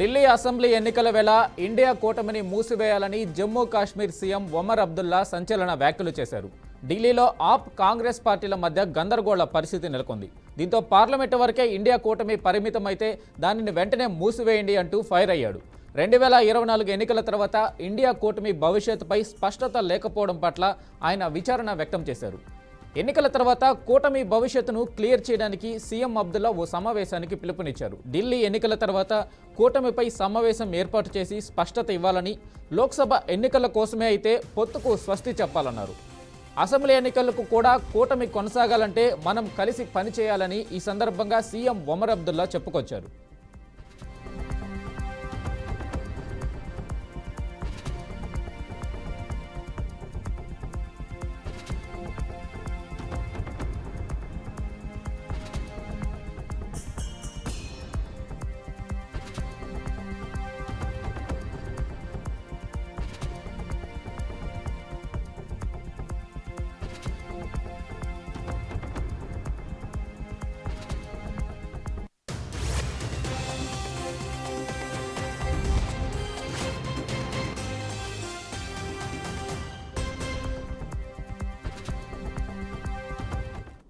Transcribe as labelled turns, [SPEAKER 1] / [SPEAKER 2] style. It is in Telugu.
[SPEAKER 1] ఢిల్లీ అసెంబ్లీ ఎన్నికల వేళ ఇండియా కూటమిని మూసివేయాలని జమ్మూ కాశ్మీర్ సీఎం ఒమర్ అబ్దుల్లా సంచలన వ్యాఖ్యలు చేశారు. ఢిల్లీలో ఆప్ కాంగ్రెస్ పార్టీల మధ్య గందరగోళ పరిస్థితి నెలకొంది. దీంతో పార్లమెంటు వరకే ఇండియా కూటమి పరిమితమైతే దానిని వెంటనే మూసివేయండి అంటూ ఫైర్ అయ్యాడు. 2024 ఎన్నికల తర్వాత ఇండియా కూటమి భవిష్యత్తుపై స్పష్టత లేకపోవడం పట్ల ఆయన విచారణ వ్యక్తం చేశారు. ఎన్నికల తర్వాత కూటమి భవిష్యత్తును క్లియర్ చేయడానికి సీఎం అబ్దుల్లా ఓ సమావేశానికి పిలుపునిచ్చారు. ఢిల్లీ ఎన్నికల తర్వాత కూటమిపై సమావేశం ఏర్పాటు చేసి స్పష్టత ఇవ్వాలని, లోక్సభ ఎన్నికల కోసమే అయితే పొత్తుకు స్వస్తి చెప్పాలన్నారు. అసెంబ్లీ ఎన్నికలకు కూడా కూటమి కొనసాగాలంటే మనం కలిసి పనిచేయాలని ఈ సందర్భంగా సీఎం ఒమర్ అబ్దుల్లా చెప్పుకొచ్చారు.